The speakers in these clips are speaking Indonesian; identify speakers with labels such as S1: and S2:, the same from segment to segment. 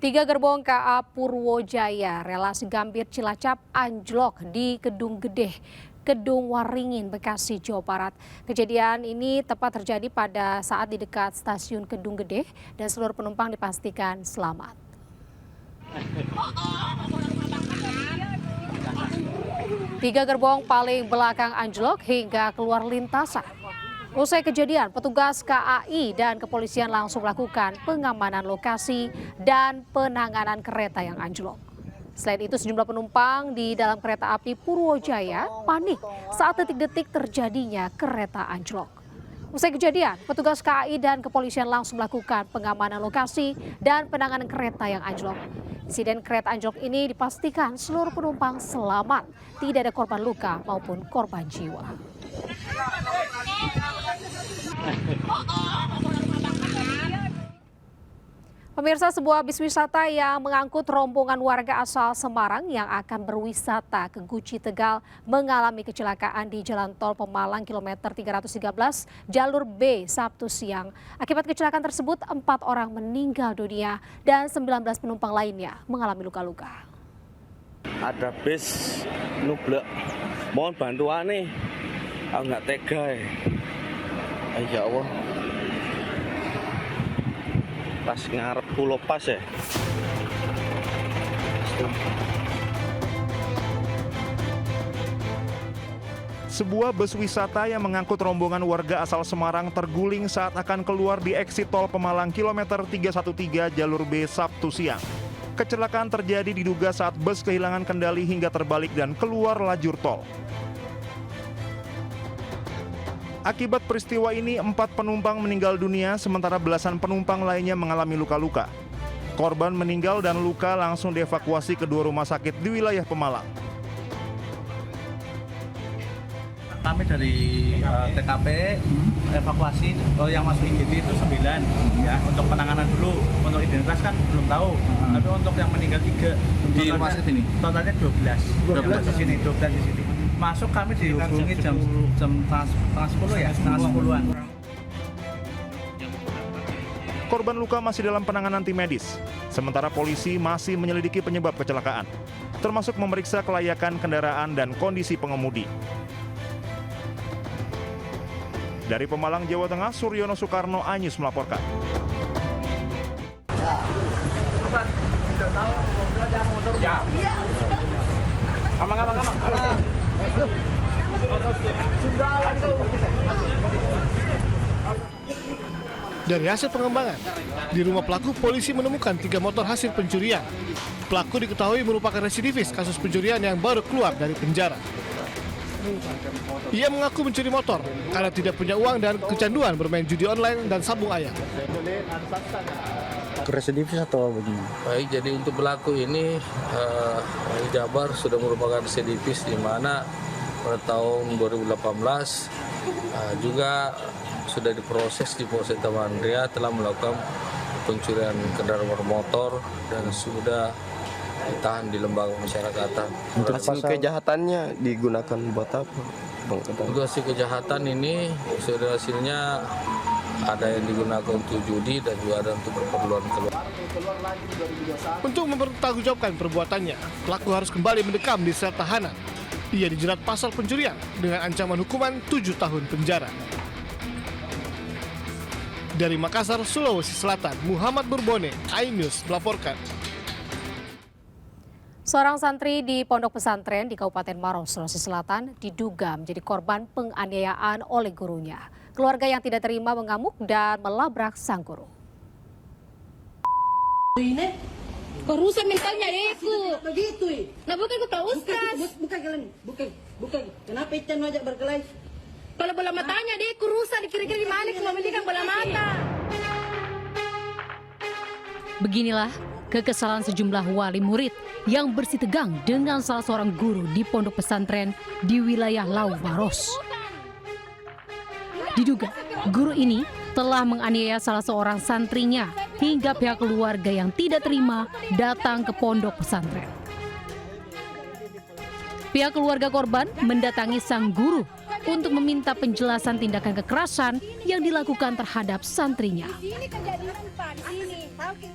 S1: Tiga gerbong KA Purwojaya, relasi Gambir Cilacap anjlok di Kedung Gede, Kedung Waringin, Bekasi, Jawa Barat. Kejadian ini tepat terjadi pada saat di dekat stasiun Kedung Gede dan seluruh penumpang dipastikan selamat. Tiga gerbong paling belakang anjlok hingga keluar lintasan. Usai kejadian, petugas KAI dan kepolisian langsung melakukan pengamanan lokasi dan penanganan kereta yang anjlok. Selain itu, sejumlah penumpang di dalam kereta api Purwojaya panik saat detik-detik terjadinya kereta anjlok. Usai kejadian, petugas KAI dan kepolisian langsung melakukan pengamanan lokasi dan penanganan kereta yang anjlok. Insiden kereta anjlok ini dipastikan seluruh penumpang selamat, tidak ada korban luka maupun korban jiwa. Pemirsa, sebuah bis wisata yang mengangkut rombongan warga asal Semarang yang akan berwisata ke Guci Tegal mengalami kecelakaan di Jalan Tol Pemalang kilometer 313 jalur B Sabtu siang. Akibat kecelakaan tersebut 4 orang meninggal dunia dan 19 penumpang lainnya mengalami luka-luka.
S2: Ada bis nublek, mohon bantuan nih, aku nggak tega ya. Ya Allah, pas ngarep pulau pas ya.
S3: Sebuah bus wisata yang mengangkut rombongan warga asal Semarang terguling saat akan keluar di eksit tol Pemalang kilometer 313 jalur B Sabtu siang. Kecelakaan terjadi diduga saat bus kehilangan kendali hingga terbalik dan keluar lajur tol. Akibat peristiwa ini, 4 penumpang meninggal dunia, sementara belasan penumpang lainnya mengalami luka-luka. Korban meninggal dan luka langsung dievakuasi ke 2 rumah sakit di wilayah Pemalang.
S4: Kami dari TKP evakuasi yang masuk IGD itu 9 ya, untuk penanganan dulu. Untuk identitas kan belum tahu, tapi untuk yang meninggal 3 di rumah sakit ini totalnya 12 di sini, 12 di sini. Masuk kami dihubungi jam setengah 10 ya, setengah 10-an.
S3: Korban luka masih dalam penanganan tim medis. Sementara polisi masih menyelidiki penyebab kecelakaan, termasuk memeriksa kelayakan kendaraan dan kondisi pengemudi. Dari Pemalang, Jawa Tengah, Suryono Soekarno Anyus melaporkan.
S5: Dari hasil pengembangan, di rumah pelaku polisi menemukan 3 motor hasil pencurian. Pelaku diketahui merupakan residivis kasus pencurian yang baru keluar dari penjara. Ia mengaku mencuri motor karena tidak punya uang dan kecanduan bermain judi online dan sabung ayam.
S6: Residivis atau begini?
S7: Baik, jadi untuk pelaku ini Jabar sudah merupakan residivis di mana pada tahun 2018 juga sudah diproses di Polsek Taman Ria, telah melakukan pencurian kendaraan bermotor dan sudah ditahan di lembaga masyarakatan.
S6: Untuk hasil kejahatannya digunakan buat apa?
S7: Untuk hasil kejahatan ini sudah hasilnya ada yang digunakan untuk judi dan juga ada untuk keperluan keluarga.
S5: Untuk mempertanggungjawabkan perbuatannya, pelaku harus kembali mendekam di sel tahanan. Ia dijerat pasal pencurian dengan ancaman hukuman 7 tahun penjara. Dari Makassar, Sulawesi Selatan, Muhammad Burbone, iNews melaporkan.
S1: Seorang santri di pondok pesantren di Kabupaten Maros, Sulawesi Selatan diduga menjadi korban penganiayaan oleh gurunya. Keluarga yang tidak terima mengamuk dan melabrak sang guru.
S8: Ini kok rusak mentalnya aku. Begitu. Nah bukan kau tahu Ustaz. Bukan kalian. Bukan. Kenapa itu ngajak berkelahi? Kalau bola matanya dia rusak dikira-kira di mana kalau mendikan bola mata.
S1: Beginilah kekesalan sejumlah wali murid yang bersitegang dengan salah seorang guru di pondok pesantren di wilayah Lau Maros. Diduga guru ini telah menganiaya salah seorang santrinya hingga pihak keluarga yang tidak terima datang ke pondok pesantren. Pihak keluarga korban mendatangi sang guru untuk meminta penjelasan tindakan kekerasan yang dilakukan terhadap santrinya.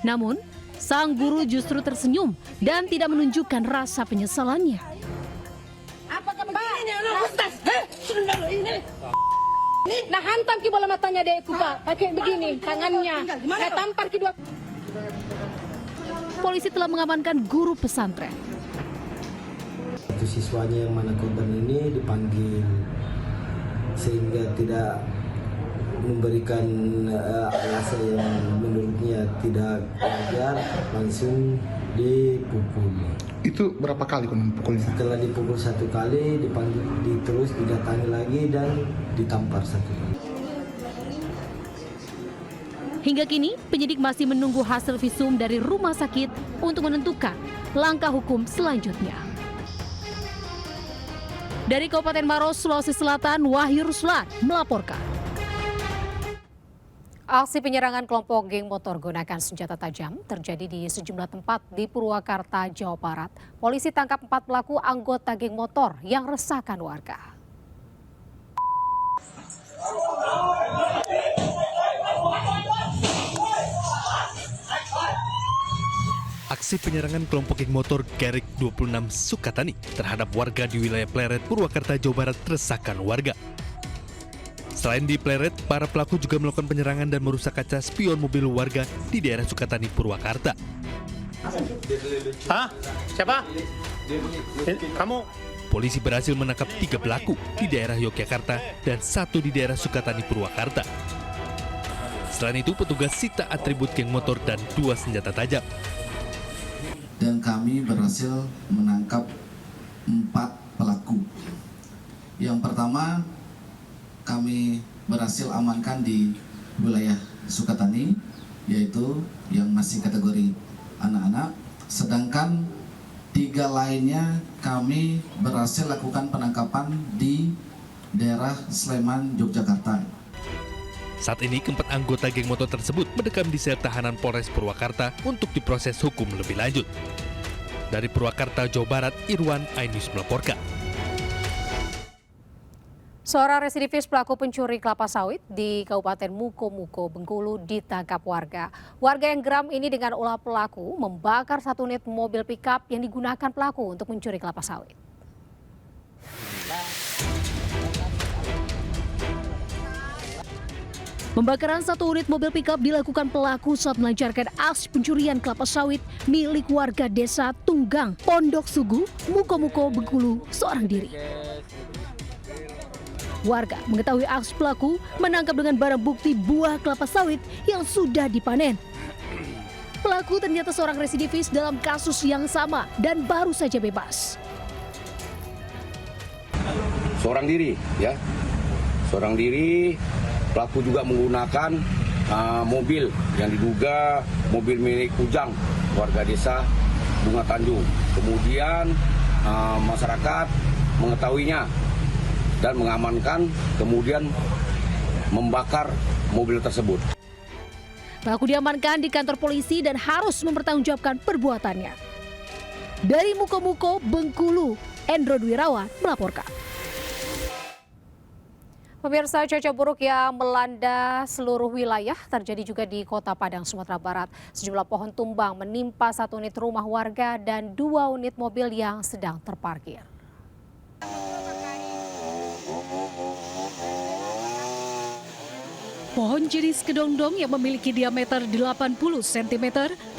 S1: Namun,
S9: sang guru justru tersenyum dan tidak menunjukkan rasa penyesalannya.
S8: Apa begini Ustaz? Nah hantam ki bola matanya adekku Pak, pakai begini tangannya. Saya tampar kedua.
S9: Polisi telah mengamankan guru pesantren.
S10: Itu siswanya yang mana korban ini dipanggil sehingga tidak memberikan alasan yang menurutnya tidak wajar, langsung dipukul.
S5: Itu berapa kali pukulnya?
S10: Setelah dipukul 1 kali, dipanggil, terus didatangi lagi dan ditampar 1 kali.
S9: Hingga kini, penyidik masih menunggu hasil visum dari rumah sakit untuk menentukan langkah hukum selanjutnya. Dari Kabupaten Maros, Sulawesi Selatan, Wahyu Ruslan melaporkan.
S1: Aksi penyerangan kelompok geng motor gunakan senjata tajam terjadi di sejumlah tempat di Purwakarta, Jawa Barat. Polisi tangkap 4 pelaku anggota geng motor yang resahkan warga.
S11: Aksi penyerangan kelompok geng motor Garek 26 Sukatani terhadap warga di wilayah Pleret, Purwakarta, Jawa Barat resahkan warga. Selain di Pleret, para pelaku juga melakukan penyerangan dan merusak kaca spion mobil warga di daerah Sukatani, Purwakarta.
S5: Hah? Siapa? Kamu?
S11: Polisi berhasil menangkap 3 pelaku di daerah Yogyakarta dan 1 di daerah Sukatani, Purwakarta. Selain itu, petugas sita atribut geng motor dan 2 senjata tajam.
S10: Dan kami berhasil menangkap 4 pelaku. Yang pertama, kami berhasil amankan di wilayah Sukatani, yaitu yang masih kategori anak-anak. Sedangkan 3 lainnya kami berhasil lakukan penangkapan di daerah Sleman, Yogyakarta.
S11: Saat ini keempat anggota geng motor tersebut mendekam di sel tahanan Polres Purwakarta untuk diproses hukum lebih lanjut. Dari Purwakarta, Jawa Barat, Irwan Ainus melaporkan.
S1: Seorang residivis pelaku pencuri kelapa sawit di Kabupaten Muko-Muko, Bengkulu ditangkap warga. Warga yang geram ini dengan ulah pelaku membakar 1 unit mobil pickup yang digunakan pelaku untuk mencuri kelapa sawit.
S9: Pembakaran 1 unit mobil pickup dilakukan pelaku saat melancarkan aksi pencurian kelapa sawit milik warga desa Tunggang, Pondok Sugu, Muko-Muko, Bengkulu, seorang diri. Warga mengetahui aksi pelaku menangkap dengan barang bukti buah kelapa sawit yang sudah dipanen. Pelaku ternyata seorang residivis dalam kasus yang sama dan baru saja bebas.
S12: Seorang diri, ya. Seorang diri, pelaku juga menggunakan mobil yang diduga mobil milik Ujang, warga desa Bunga Tanjung. Kemudian masyarakat mengetahuinya dan mengamankan, kemudian membakar mobil tersebut.
S9: Pelaku diamankan di kantor polisi dan harus mempertanggungjawabkan perbuatannya. Dari Muko-Muko, Bengkulu, Endro Dwirawan melaporkan.
S1: Pemirsa, cuaca buruk yang melanda seluruh wilayah terjadi juga di Kota Padang, Sumatera Barat. Sejumlah pohon tumbang menimpa 1 unit rumah warga dan 2 unit mobil yang sedang terparkir.
S9: Pohon jenis kedongdong yang memiliki diameter 80 cm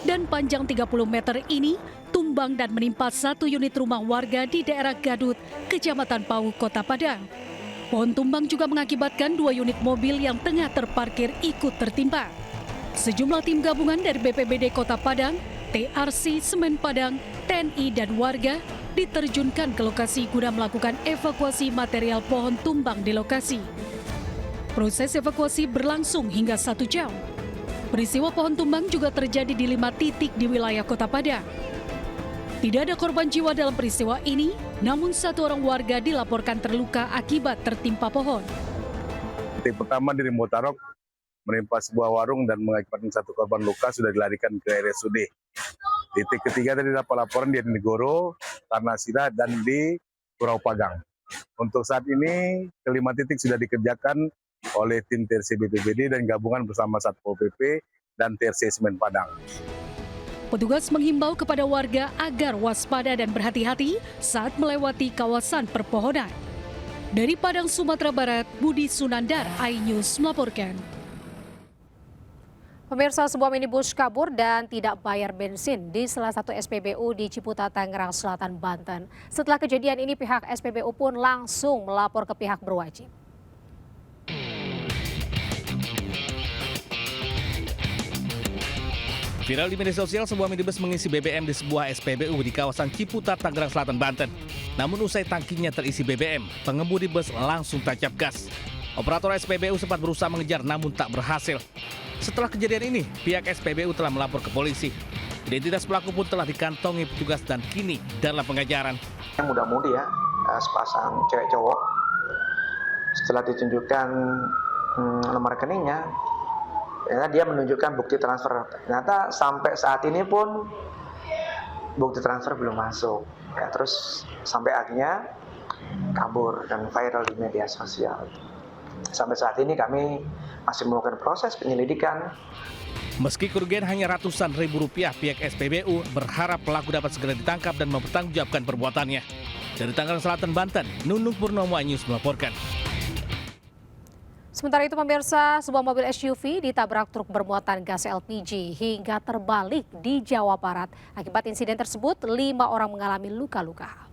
S9: dan panjang 30 meter ini tumbang dan menimpa 1 unit rumah warga di daerah Gadut, Kecamatan Pau, Kota Padang. Pohon tumbang juga mengakibatkan 2 unit mobil yang tengah terparkir ikut tertimpa. Sejumlah tim gabungan dari BPBD Kota Padang, TRC Semen Padang, TNI dan warga diterjunkan ke lokasi guna melakukan evakuasi material pohon tumbang di lokasi. Proses evakuasi berlangsung hingga 1 jam. Peristiwa pohon tumbang juga terjadi di 5 titik di wilayah Kota Padang. Tidak ada korban jiwa dalam peristiwa ini, namun 1 orang warga dilaporkan terluka akibat tertimpa pohon.
S13: Titik pertama di Rimbotarok menimpa sebuah warung dan mengakibatkan 1 korban luka sudah dilarikan ke RSUD. Titik ketiga tadi dapat laporan di Negoro, Tarnasida, dan di Pulau Pagang. Untuk saat ini, kelima titik sudah dikerjakan oleh tim TRC BPBD dan gabungan bersama Satpol PP dan TRC Semen Padang.
S9: Petugas menghimbau kepada warga agar waspada dan berhati-hati saat melewati kawasan perpohonan. Dari Padang, Sumatera Barat, Budi Sunandar, iNews melaporkan.
S1: Pemirsa, sebuah minibus kabur dan tidak bayar bensin di salah satu SPBU di Ciputat, Tangerang Selatan, Banten. Setelah kejadian ini, pihak SPBU pun langsung melapor ke pihak berwajib.
S14: Viral di media sosial, sebuah minibus mengisi BBM di sebuah SPBU di kawasan Ciputat, Tangerang Selatan, Banten. Namun usai tangkinya terisi BBM, pengemudi bus langsung tancap gas. Operator SPBU sempat berusaha mengejar namun tak berhasil. Setelah kejadian ini, pihak SPBU telah melapor ke polisi. Identitas pelaku pun telah dikantongi petugas dan kini dalam pengejaran.
S15: Muda-mudi ya, sepasang cewek cowok. Setelah ditunjukkan nomor rekeningnya, ternyata dia menunjukkan bukti transfer. Ternyata sampai saat ini pun bukti transfer belum masuk. Ya, terus sampai akhirnya kabur dan viral di media sosial. Sampai saat ini kami masih melakukan proses penyelidikan.
S14: Meski kerugian hanya ratusan ribu rupiah, pihak SPBU berharap pelaku dapat segera ditangkap dan mempertanggungjawabkan perbuatannya. Dari Tangerang Selatan, Banten, Nunung Purnomo, iNews melaporkan.
S1: Sementara itu pemirsa, sebuah mobil SUV ditabrak truk bermuatan gas LPG hingga terbalik di Jawa Barat. Akibat insiden tersebut, 5 orang mengalami luka-luka.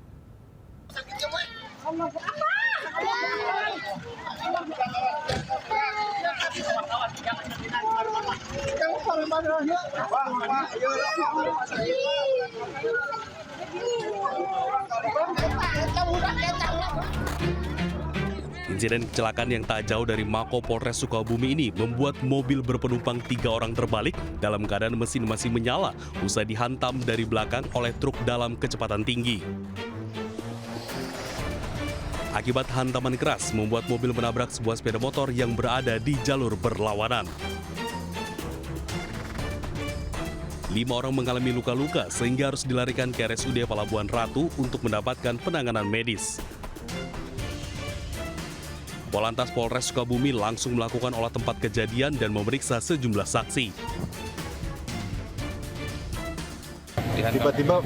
S11: Insiden kecelakaan yang tak jauh dari Mako Polres Sukabumi ini membuat mobil berpenumpang 3 orang terbalik dalam keadaan mesin masih menyala usai dihantam dari belakang oleh truk dalam kecepatan tinggi. Akibat hantaman keras membuat mobil menabrak sebuah sepeda motor yang berada di jalur berlawanan. 5 orang mengalami luka-luka sehingga harus dilarikan ke RSUD Pelabuhan Ratu untuk mendapatkan penanganan medis. Polantas Polres Sukabumi langsung melakukan olah tempat kejadian dan memeriksa sejumlah saksi.
S16: Tiba-tiba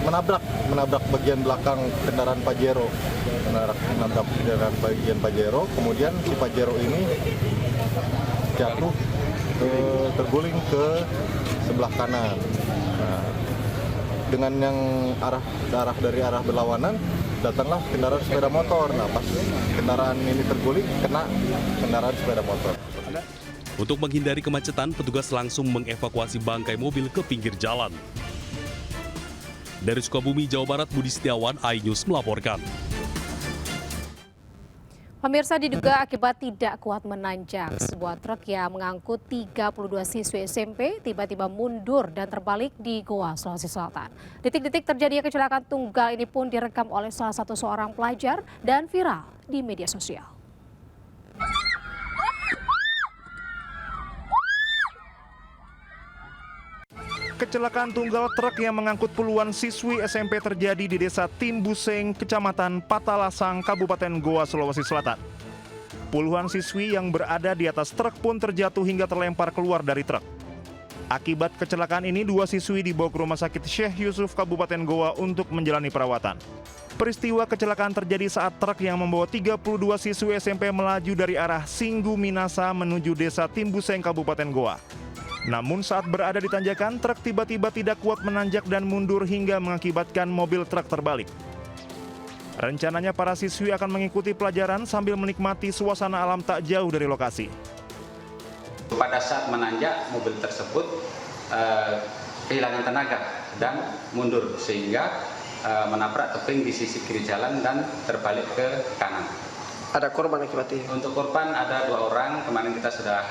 S16: menabrak bagian belakang kendaraan Pajero, menabrak kendaraan bagian Pajero, kemudian si Pajero ini jatuh terguling ke sebelah kanan. Nah, dengan yang dari arah berlawanan, datanglah kendaraan sepeda motor. Nah, pas kendaraan ini terguling, kena kendaraan sepeda motor.
S11: Untuk menghindari kemacetan, petugas langsung mengevakuasi bangkai mobil ke pinggir jalan. Dari Sukabumi, Jawa Barat, Budi Setiawan, iNews melaporkan.
S1: Pemirsa, diduga akibat tidak kuat menanjak, sebuah truk yang mengangkut 32 siswi SMP tiba-tiba mundur dan terbalik di Goa, Sulawesi Selatan. Detik-detik terjadinya kecelakaan tunggal ini pun direkam oleh salah satu seorang pelajar dan viral di media sosial.
S3: Kecelakaan tunggal truk yang mengangkut puluhan siswi SMP terjadi di Desa Timbuseng, Kecamatan Patalasang, Kabupaten Goa, Sulawesi Selatan. Puluhan siswi yang berada di atas truk pun terjatuh hingga terlempar keluar dari truk. Akibat kecelakaan ini, 2 siswi dibawa ke Rumah Sakit Syekh Yusuf, Kabupaten Goa untuk menjalani perawatan. Peristiwa kecelakaan terjadi saat truk yang membawa 32 siswi SMP melaju dari arah Singgu Minasa menuju Desa Timbuseng, Kabupaten Goa. Namun saat berada di tanjakan, truk tiba-tiba tidak kuat menanjak dan mundur hingga mengakibatkan mobil truk terbalik. Rencananya para siswi akan mengikuti pelajaran sambil menikmati suasana alam tak jauh dari lokasi.
S17: Pada saat menanjak, mobil tersebut kehilangan tenaga dan mundur sehingga menabrak tebing di sisi kiri jalan dan terbalik ke kanan.
S15: Ada korban akibatnya?
S17: Untuk korban ada 2 orang, kemarin kita sudah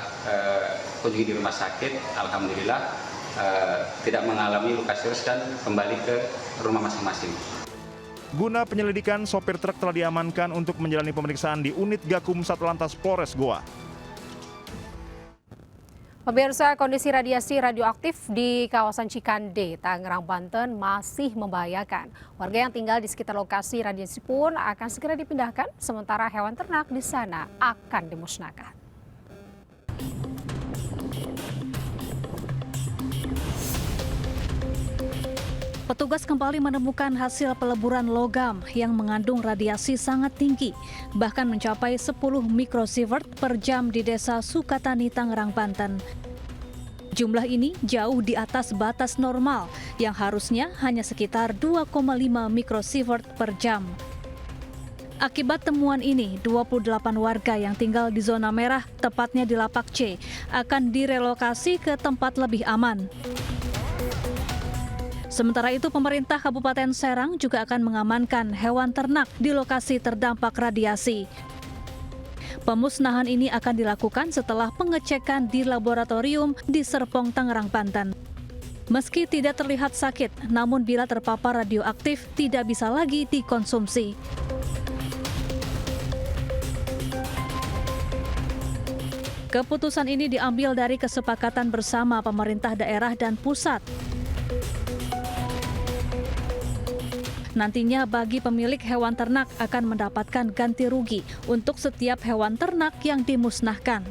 S17: kunjungi di rumah sakit, alhamdulillah tidak mengalami luka serius dan kembali ke rumah masing-masing.
S3: Guna penyelidikan, sopir truk telah diamankan untuk menjalani pemeriksaan di unit Gakum Satlantas Polres Goa.
S1: Pemirsa, kondisi radiasi radioaktif di kawasan Cikande, Tangerang, Banten masih membahayakan. Warga yang tinggal di sekitar lokasi radiasi pun akan segera dipindahkan, sementara hewan ternak di sana akan dimusnahkan.
S9: Petugas kembali menemukan hasil peleburan logam yang mengandung radiasi sangat tinggi, bahkan mencapai 10 mikrosievert per jam di Desa Sukatani, Tangerang, Banten. Jumlah ini jauh di atas batas normal yang harusnya hanya sekitar 2,5 mikrosievert per jam. Akibat temuan ini, 28 warga yang tinggal di zona merah, tepatnya di Lapak C, akan direlokasi ke tempat lebih aman. Sementara itu, pemerintah Kabupaten Serang juga akan mengamankan hewan ternak di lokasi terdampak radiasi. Pemusnahan ini akan dilakukan setelah pengecekan di laboratorium di Serpong, Tangerang, Banten. Meski tidak terlihat sakit, namun bila terpapar radioaktif tidak bisa lagi dikonsumsi. Keputusan ini diambil dari kesepakatan bersama pemerintah daerah dan pusat. Nantinya bagi pemilik hewan ternak akan mendapatkan ganti rugi untuk setiap hewan ternak yang dimusnahkan.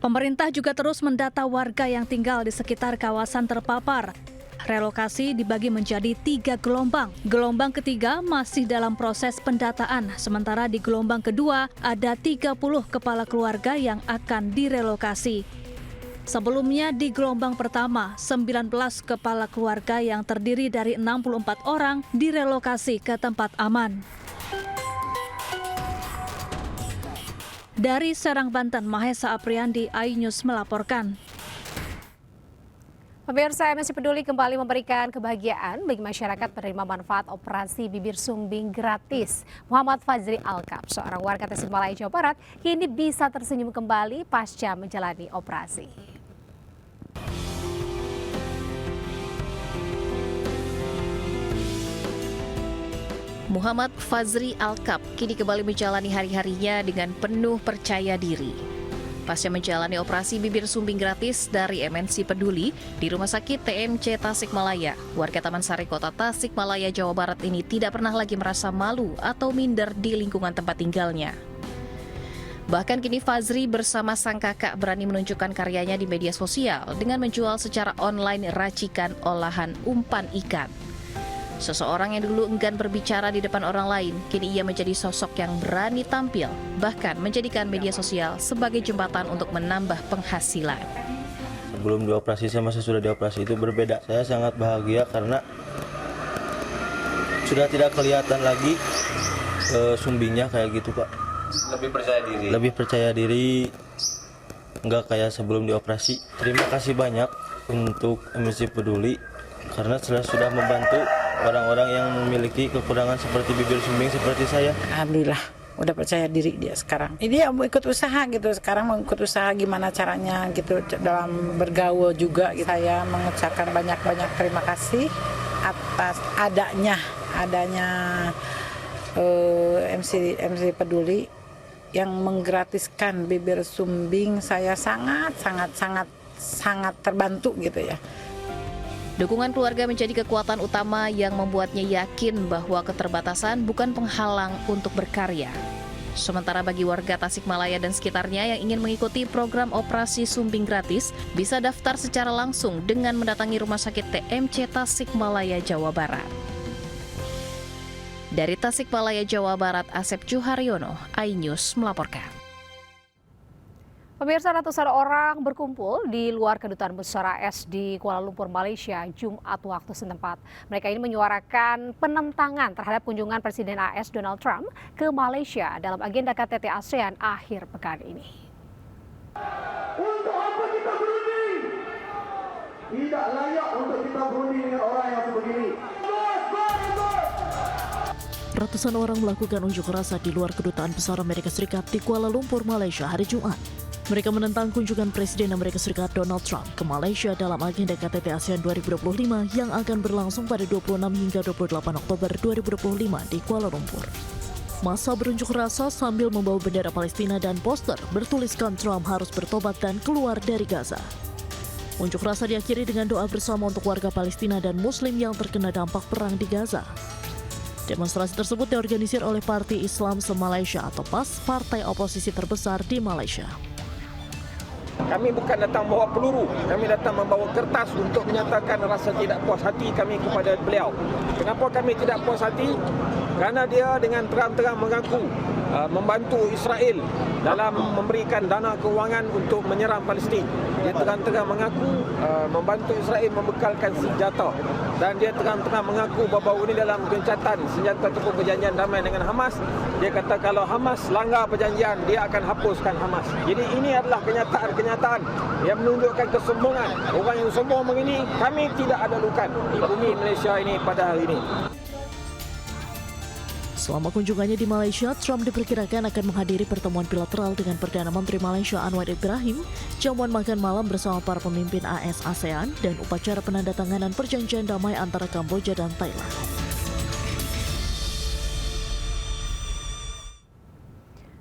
S9: Pemerintah juga terus mendata warga yang tinggal di sekitar kawasan terpapar. Relokasi dibagi menjadi 3 gelombang. Gelombang ketiga masih dalam proses pendataan, sementara di gelombang kedua ada 30 kepala keluarga yang akan direlokasi. Sebelumnya di gelombang pertama, 19 kepala keluarga yang terdiri dari 64 orang direlokasi ke tempat aman. Dari Serang, Banten, Mahesa Apriandi, iNews melaporkan.
S1: Pemirsa MNC Peduli kembali memberikan kebahagiaan bagi masyarakat penerima manfaat operasi bibir sumbing gratis. Muhammad Fazri Alkap, seorang warga Tasikmalaya, Jawa Barat, kini bisa tersenyum kembali pasca menjalani operasi.
S18: Muhammad Fazri Alkap kini kembali menjalani hari-harinya dengan penuh percaya diri. Pasca menjalani operasi bibir sumbing gratis dari MNC Peduli di Rumah Sakit TMC Tasikmalaya, warga Taman Sari Kota Tasikmalaya, Jawa Barat ini tidak pernah lagi merasa malu atau minder di lingkungan tempat tinggalnya. Bahkan kini Fazri bersama sang kakak berani menunjukkan karyanya di media sosial dengan menjual secara online racikan olahan umpan ikan. Seseorang yang dulu enggan berbicara di depan orang lain, kini ia menjadi sosok yang berani tampil, bahkan menjadikan media sosial sebagai jembatan untuk menambah penghasilan.
S2: Sebelum dioperasi sama sesudah dioperasi itu berbeda. Saya sangat bahagia karena sudah tidak kelihatan lagi sumbingnya kayak gitu, Pak.
S7: Lebih percaya diri.
S2: Lebih percaya diri, nggak kayak sebelum dioperasi. Terima kasih banyak untuk MNC Peduli karena sudah membantu orang-orang yang memiliki kekurangan seperti bibir sumbing seperti saya.
S19: Alhamdulillah, udah percaya diri dia sekarang. Dia mau ikut usaha gitu, sekarang mau ikut usaha gimana caranya gitu dalam bergaul juga. Saya mengucapkan banyak-banyak terima kasih atas adanya MC Peduli yang menggratiskan bibir sumbing. Saya sangat terbantu gitu ya.
S18: Dukungan keluarga menjadi kekuatan utama yang membuatnya yakin bahwa keterbatasan bukan penghalang untuk berkarya. Sementara bagi warga Tasikmalaya dan sekitarnya yang ingin mengikuti program operasi sumbing gratis, bisa daftar secara langsung dengan mendatangi Rumah Sakit TMC Tasikmalaya, Jawa Barat. Dari Tasikmalaya, Jawa Barat, Asep Juharyono, iNews melaporkan.
S1: Pemirsa, ratusan orang berkumpul di luar Kedutaan Besar AS di Kuala Lumpur, Malaysia, Jumat waktu setempat. Mereka ini menyuarakan penentangan terhadap kunjungan Presiden AS Donald Trump ke Malaysia dalam agenda KTT ASEAN akhir pekan ini.
S20: Untuk apa kita berunding? Tidak layak untuk kita berunding dengan orang yang sebegini.
S21: Ratusan orang melakukan unjuk rasa di luar Kedutaan Besar Amerika Serikat di Kuala Lumpur, Malaysia hari Jumat. Mereka menentang kunjungan Presiden Amerika Serikat Donald Trump ke Malaysia dalam agenda KTT ASEAN 2025 yang akan berlangsung pada 26 hingga 28 Oktober 2025 di Kuala Lumpur. Massa berunjuk rasa sambil membawa bendera Palestina dan poster bertuliskan Trump harus bertobat dan keluar dari Gaza. Unjuk rasa diakhiri dengan doa bersama untuk warga Palestina dan Muslim yang terkena dampak perang di Gaza. Demonstrasi tersebut diorganisir oleh Parti Islam Se-Malaysia atau PAS, partai oposisi terbesar di Malaysia.
S4: Kami bukan datang membawa peluru, kami datang membawa kertas untuk menyatakan rasa tidak puas hati kami kepada beliau. Kenapa kami tidak puas hati? Kerana dia dengan terang-terang mengaku membantu Israel dalam memberikan dana kewangan untuk menyerang Palestin. Dia terang-terang mengaku membantu Israel membekalkan senjata, dan dia terang-terang mengaku bahawa ini dalam gencatan senjata ataupun perjanjian damai dengan Hamas. Dia kata kalau Hamas langgar perjanjian, dia akan hapuskan Hamas. Jadi ini adalah kenyataan-kenyataan yang menunjukkan kesombongan. Orang yang sombong begini, kami tidak ada lukan di bumi Malaysia ini pada hari ini.
S21: Selama kunjungannya di Malaysia, Trump diperkirakan akan menghadiri pertemuan bilateral dengan Perdana Menteri Malaysia Anwar Ibrahim, jamuan makan malam bersama para pemimpin AS-ASEAN, dan upacara penandatanganan perjanjian damai antara Kamboja dan Thailand.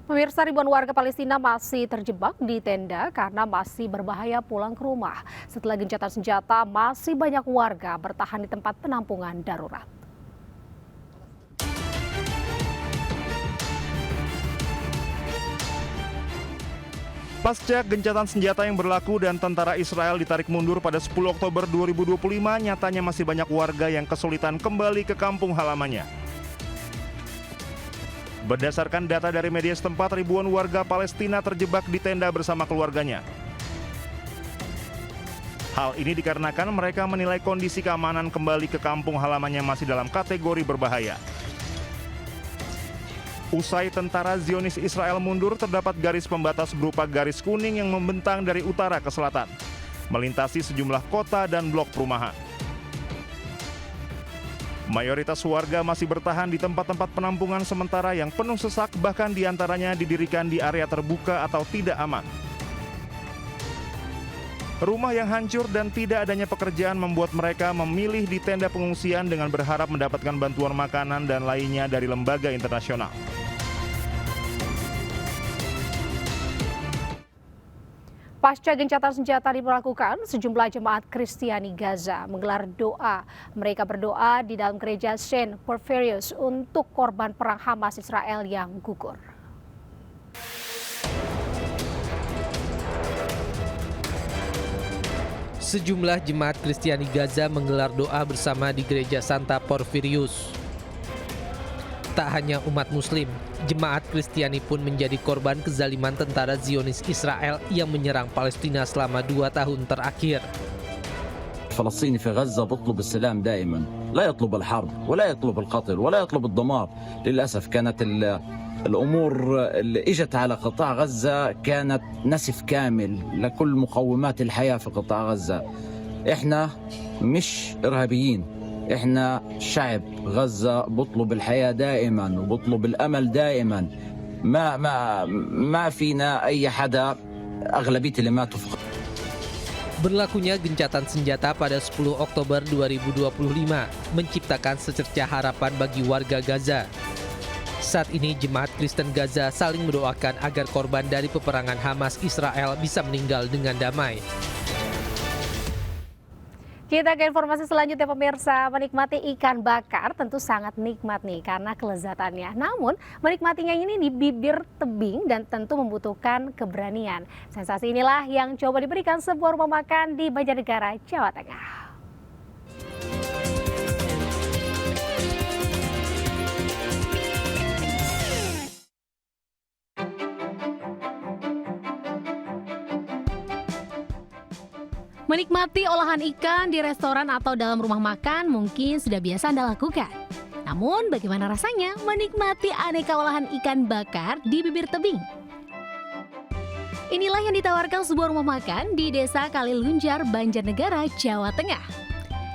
S1: Pemirsa, ribuan warga Palestina masih terjebak di tenda karena masih berbahaya pulang ke rumah. Setelah gencatan senjata, masih banyak warga bertahan di tempat penampungan darurat.
S3: Pasca gencatan senjata yang berlaku dan tentara Israel ditarik mundur pada 10 Oktober 2025, nyatanya masih banyak warga yang kesulitan kembali ke kampung halamannya. Berdasarkan data dari media setempat, ribuan warga Palestina terjebak di tenda bersama keluarganya. Hal ini dikarenakan mereka menilai kondisi keamanan kembali ke kampung halamannya masih dalam kategori berbahaya. Usai tentara Zionis Israel mundur, terdapat garis pembatas berupa garis kuning yang membentang dari utara ke selatan, melintasi sejumlah kota dan blok perumahan. Mayoritas warga masih bertahan di tempat-tempat penampungan sementara yang penuh sesak, bahkan diantaranya didirikan di area terbuka atau tidak aman. Rumah yang hancur dan tidak adanya pekerjaan membuat mereka memilih di tenda pengungsian dengan berharap mendapatkan bantuan makanan dan lainnya dari lembaga internasional.
S1: Pasca gencatan senjata diberlakukan, sejumlah jemaat Kristiani Gaza menggelar doa. Mereka berdoa di dalam gereja Saint Porphyrius untuk korban perang Hamas Israel yang gugur.
S22: Sejumlah jemaat Kristiani Gaza menggelar doa bersama di gereja Santa Porphyrius. Tak hanya umat Muslim, jemaat Kristiani pun menjadi korban kezaliman tentara Zionis Israel yang menyerang Palestina selama 2 tahun terakhir.
S23: الفلسطيني في غزة بطلب السلام دائما، لا يطلب الحرب ولا يطلب القتل ولا يطلب الدمار. للأسف كانت الأمور اللي إجت على قطاع غزة كانت نسف كامل لكل مقومات الحياة في قطاع غزة. إحنا مش إرهابيين، إحنا شعب غزة بطلب الحياة دائما وبطلب الأمل دائما. ما فينا أي حدا أغلبية اللي ماتوا في
S22: Berlakunya gencatan senjata pada 10 Oktober 2025 menciptakan secercah harapan bagi warga Gaza. Saat ini jemaat Kristen Gaza saling mendoakan agar korban dari peperangan Hamas Israel bisa meninggal dengan damai.
S1: Kita ke informasi selanjutnya pemirsa, menikmati ikan bakar tentu sangat nikmat nih karena kelezatannya. Namun menikmatinya ini di bibir tebing dan tentu membutuhkan keberanian. Sensasi inilah yang coba diberikan sebuah rumah makan di Banjarnegara, Jawa Tengah. Menikmati olahan ikan di restoran atau dalam rumah makan mungkin sudah biasa Anda lakukan. Namun bagaimana rasanya menikmati aneka olahan ikan bakar di bibir tebing? Inilah yang ditawarkan sebuah rumah makan di Desa Kalilunjar, Banjarnegara, Jawa Tengah.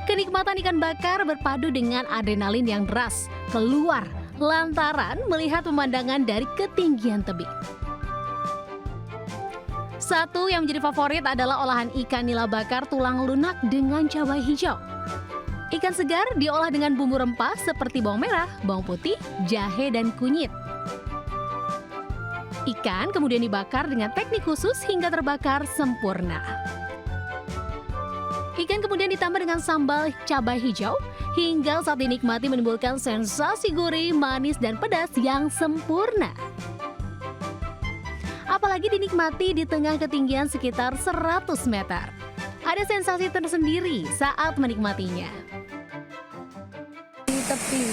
S1: Kenikmatan ikan bakar berpadu dengan adrenalin yang deras keluar lantaran melihat pemandangan dari ketinggian tebing. Satu yang menjadi favorit adalah olahan ikan nila bakar tulang lunak dengan cabai hijau. Ikan segar diolah dengan bumbu rempah seperti bawang merah, bawang putih, jahe, dan kunyit. Ikan kemudian dibakar dengan teknik khusus hingga terbakar sempurna. Ikan kemudian ditambah dengan sambal cabai hijau hingga saat dinikmati menimbulkan sensasi gurih, manis, dan pedas yang sempurna.
S5: apalagi dinikmati di tengah ketinggian sekitar 100 meter. Ada sensasi tersendiri saat menikmatinya.
S6: Di tepi,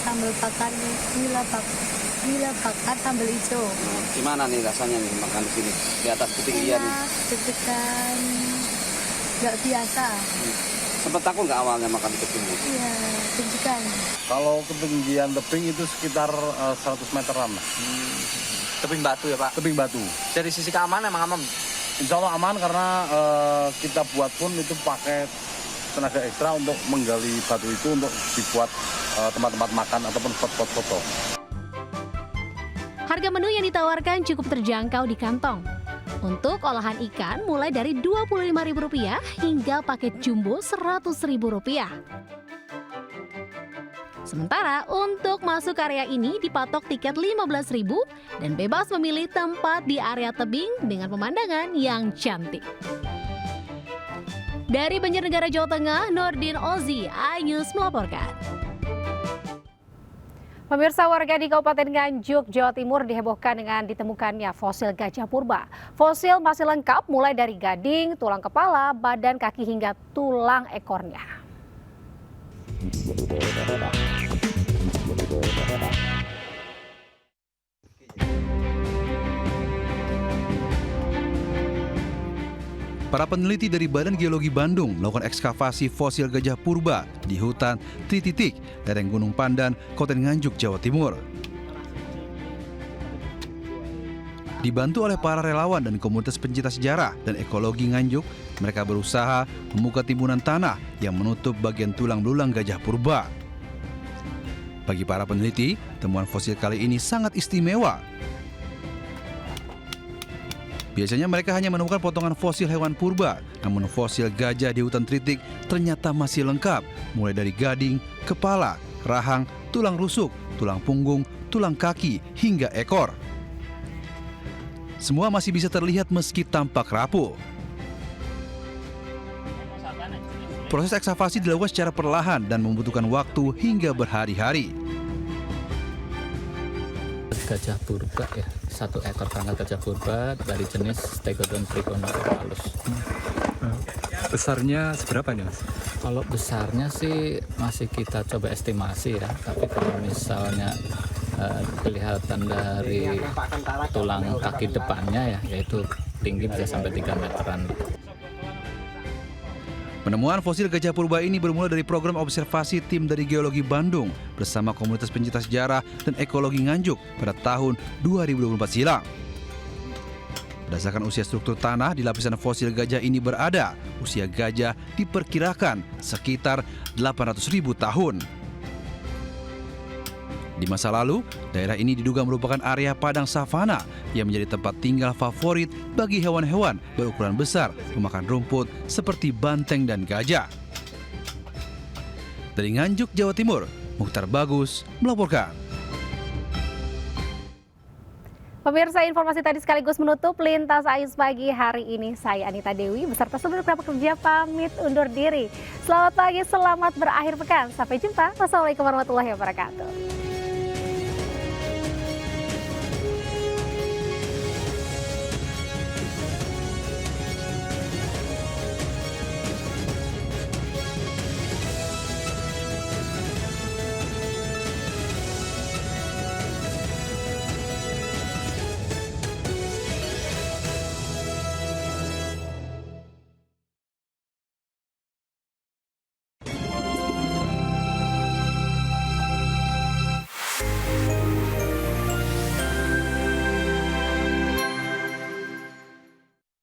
S6: sambal bakar, gila bakar sambal hijau.
S23: Gimana nih rasanya nih makan di sini di atas ketinggian?
S6: Enak, deg-degan, nggak biasa.
S23: Sempat takut nggak awalnya makan di ketinggian?
S6: Iya, deg-degan.
S8: Kalau ketinggian tebing itu sekitar 100 meteran.
S24: Tebing batu ya Pak?
S8: Tebing batu.
S24: Dari sisi keamanan emang aman?
S8: Insya Allah aman karena kita buat pun itu pakai tenaga ekstra untuk menggali batu itu untuk dibuat tempat-tempat makan ataupun spot-spot foto.
S5: Harga menu yang ditawarkan cukup terjangkau di kantong. Untuk olahan ikan mulai dari Rp25.000 hingga paket jumbo Rp100.000. Sementara untuk masuk area ini dipatok tiket Rp15.000 dan bebas memilih tempat di area tebing dengan pemandangan yang cantik. Dari Banjarnegara, Jawa Tengah, Nordin Ozi, iNews melaporkan.
S1: Pemirsa, warga di Kabupaten Nganjuk, Jawa Timur dihebohkan dengan ditemukannya fosil gajah purba. Fosil masih lengkap mulai dari gading, tulang kepala, badan, kaki hingga tulang ekornya.
S25: Para peneliti dari Badan Geologi Bandung melakukan ekskavasi fosil gajah purba di hutan Trititik, lereng Gunung Pandan, Kabupaten Nganjuk, Jawa Timur. Dibantu oleh para relawan dan komunitas pencinta sejarah dan ekologi Nganjuk, mereka berusaha membuka timbunan tanah yang menutup bagian tulang belulang gajah purba. Bagi para peneliti, temuan fosil kali ini sangat istimewa. Biasanya mereka hanya menemukan potongan fosil hewan purba, namun fosil gajah di hutan Tritik ternyata masih lengkap, mulai dari gading, kepala, rahang, tulang rusuk, tulang punggung, tulang kaki, hingga ekor. Semua masih bisa terlihat meski tampak rapuh. Proses ekskavasi dilakukan secara perlahan dan membutuhkan waktu hingga berhari-hari.
S26: Gajah purba ya, 1 ekor kerangka gajah purba dari jenis Stegodon trigonopithecus.
S27: Besarnya seberapa nih Mas?
S26: Kalau besarnya sih masih kita coba estimasi ya, tapi kalau misalnya kelihatan dari tulang kaki depannya ya, yaitu tinggi bisa sampai 3 meteran.
S25: Penemuan fosil gajah purba ini bermula dari program observasi tim dari Geologi Bandung bersama komunitas pencinta sejarah dan ekologi Nganjuk pada tahun 2024 silam. Berdasarkan usia struktur tanah di lapisan fosil gajah ini berada, usia gajah diperkirakan sekitar 800.000 tahun. Di masa lalu, daerah ini diduga merupakan area padang savana yang menjadi tempat tinggal favorit bagi hewan-hewan berukuran besar memakan rumput seperti banteng dan gajah. Dari Nganjuk, Jawa Timur, Mukhtar Bagus melaporkan.
S1: Pemirsa, informasi tadi sekaligus menutup Lintas Ais pagi hari ini. Saya Anita Dewi beserta seluruh kerabat kerja pamit undur diri. Selamat pagi, selamat berakhir pekan. Sampai jumpa. Wassalamualaikum warahmatullahi wabarakatuh.